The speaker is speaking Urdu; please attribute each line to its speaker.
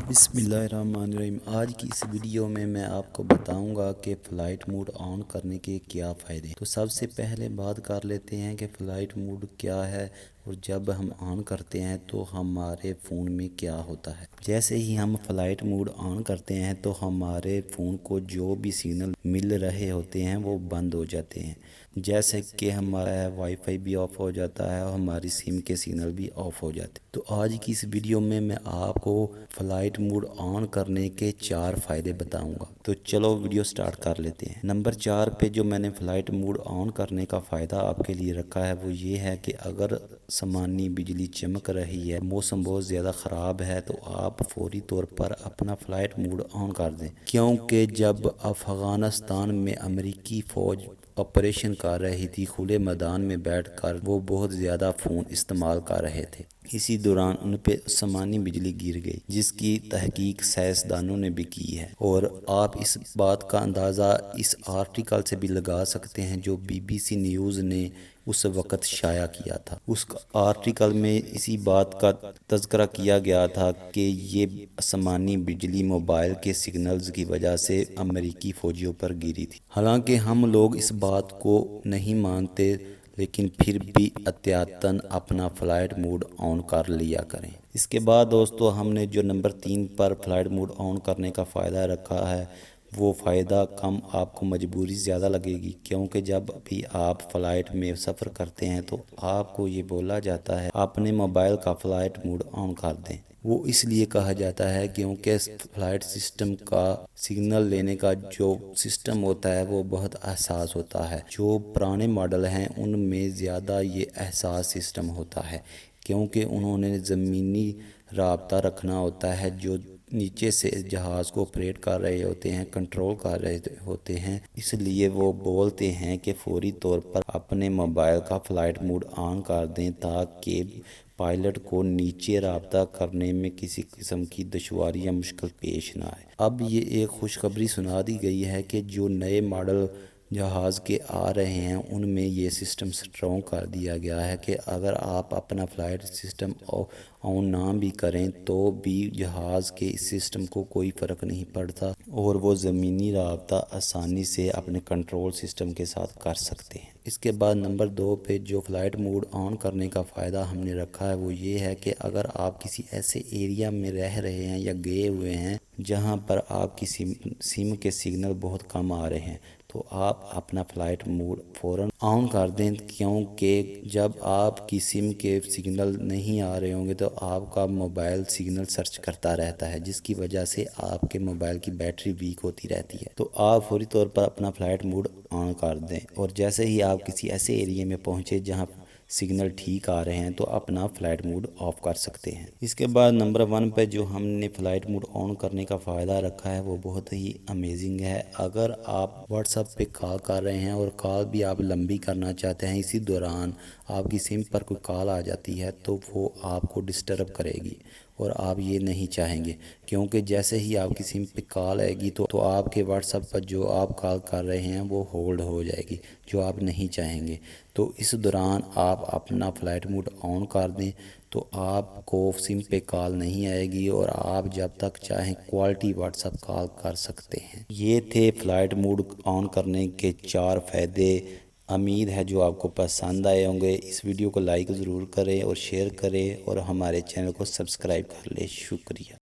Speaker 1: بسم اللہ الرحمن الرحیم۔ آج کی اس ویڈیو میں آپ کو بتاؤں گا کہ فلائٹ موڈ آن کرنے کے کیا فائدے ہیں۔ تو سب سے پہلے بات کر لیتے ہیں کہ فلائٹ موڈ کیا ہے اور جب ہم آن کرتے ہیں تو ہمارے فون میں کیا ہوتا ہے۔ جیسے ہی ہم فلائٹ موڈ آن کرتے ہیں تو ہمارے فون کو جو بھی سگنل مل رہے ہوتے ہیں وہ بند ہو جاتے ہیں، جیسے کہ ہمارا وائی فائی بھی آف ہو جاتا ہے اور ہماری سم کے سگنل بھی آف ہو جاتے ہیں۔ تو آج کی اس ویڈیو میں آپ کو فلائٹ موڈ آن کرنے کے 4 فائدے بتاؤں گا۔ تو چلو ویڈیو سٹارٹ کر لیتے ہیں۔ نمبر 4 پہ جو میں نے فلائٹ موڈ آن کرنے کا فائدہ آپ کے لیے رکھا ہے وہ یہ ہے کہ اگر آسمانی بجلی چمک رہی ہے، موسم بہت زیادہ خراب ہے، تو آپ فوری طور پر اپنا فلائٹ موڈ آن کر دیں، کیونکہ جب افغانستان میں امریکی فوج آپریشن کر رہی تھی، کھلے میدان میں بیٹھ کر وہ بہت زیادہ فون استعمال کر رہے تھے۔ اسی دوران ان پہ آسمانی بجلی گر گئی، جس کی تحقیق سائنسدانوں نے بھی کی ہے، اور آپ اس بات کا اندازہ اس آرٹیکل سے بھی لگا سکتے ہیں جو BBC نیوز نے اس وقت شائع کیا تھا۔ اس آرٹیکل میں اسی بات کا تذکرہ کیا گیا تھا کہ یہ آسمانی بجلی موبائل کے سگنلز کی وجہ سے امریکی فوجیوں پر گری تھی۔ حالانکہ ہم لوگ اس بات کو نہیں مانتے، لیکن پھر بھی احتیاطاً اپنا فلائٹ موڈ آن کر لیا کریں۔ اس کے بعد دوستو ہم نے جو نمبر 3 پر فلائٹ موڈ آن کرنے کا فائدہ رکھا ہے وہ فائدہ کم آپ کو مجبوری زیادہ لگے گی، کیونکہ جب بھی آپ فلائٹ میں سفر کرتے ہیں تو آپ کو یہ بولا جاتا ہے اپنے موبائل کا فلائٹ موڈ آن کر دیں۔ وہ اس لیے کہا جاتا ہے کیونکہ فلائٹ سسٹم کا سگنل لینے کا جو سسٹم ہوتا ہے وہ بہت حساس ہوتا ہے۔ جو پرانے ماڈل ہیں ان میں زیادہ یہ حساس سسٹم ہوتا ہے، کیونکہ انہوں نے زمینی رابطہ رکھنا ہوتا ہے، جو نیچے سے جہاز کو آپریٹ کر رہے ہوتے ہیں، کنٹرول کر رہے ہوتے ہیں۔ اس لیے وہ بولتے ہیں کہ فوری طور پر اپنے موبائل کا فلائٹ موڈ آن کر دیں تاکہ پائلٹ کو نیچے رابطہ کرنے میں کسی قسم کی دشواری یا مشکل پیش نہ آئے۔ اب یہ ایک خوشخبری سنا دی گئی ہے کہ جو نئے ماڈل جہاز کے آ رہے ہیں ان میں یہ سسٹم سٹرونگ کر دیا گیا ہے کہ اگر آپ اپنا فلائٹ سسٹم آن نہ بھی کریں تو بھی جہاز کے اس سسٹم کو کوئی فرق نہیں پڑتا اور وہ زمینی رابطہ آسانی سے اپنے کنٹرول سسٹم کے ساتھ کر سکتے ہیں۔ اس کے بعد نمبر 2 پہ جو فلائٹ موڈ آن کرنے کا فائدہ ہم نے رکھا ہے وہ یہ ہے کہ اگر آپ کسی ایسے ایریا میں رہ رہے ہیں یا گئے ہوئے ہیں جہاں پر آپ کی سم کے سگنل بہت کم آ رہے ہیں تو آپ اپنا فلائٹ موڈ فوراً آن کر دیں، کیونکہ جب آپ کی سم کے سگنل نہیں آ رہے ہوں گے تو آپ کا موبائل سگنل سرچ کرتا رہتا ہے، جس کی وجہ سے آپ کے موبائل کی بیٹری ویک ہوتی رہتی ہے۔ تو آپ فوری طور پر اپنا فلائٹ موڈ آن کر دیں، اور جیسے ہی آپ کسی ایسے ایریا میں پہنچے جہاں سگنل ٹھیک آ رہے ہیں تو اپنا فلائٹ موڈ آف کر سکتے ہیں۔ اس کے بعد نمبر 1 پہ جو ہم نے فلائٹ موڈ آن کرنے کا فائدہ رکھا ہے وہ بہت ہی امیزنگ ہے۔ اگر آپ واٹس ایپ پہ کال کر رہے ہیں اور کال بھی آپ لمبی کرنا چاہتے ہیں، اسی دوران آپ کی سم پر کوئی کال آ جاتی ہے تو وہ آپ کو ڈسٹرب کرے گی اور آپ یہ نہیں چاہیں گے، کیونکہ جیسے ہی آپ کی سم پہ کال آئے گی تو آپ کے واٹس ایپ پر جو آپ کال کر رہے ہیں وہ ہولڈ ہو جائے گی، جو آپ نہیں چاہیں گے۔ تو اس دوران آپ اپنا فلائٹ موڈ آن کر دیں تو آپ کو سم پہ کال نہیں آئے گی اور آپ جب تک چاہیں کوالٹی واٹس ایپ کال کر سکتے ہیں۔ یہ تھے فلائٹ موڈ آن کرنے کے 4 فائدے۔ امید ہے جو آپ کو پسند آئے ہوں گے۔ اس ویڈیو کو لائک ضرور کریں اور شیئر کریں اور ہمارے چینل کو سبسکرائب کر لیں۔ شکریہ۔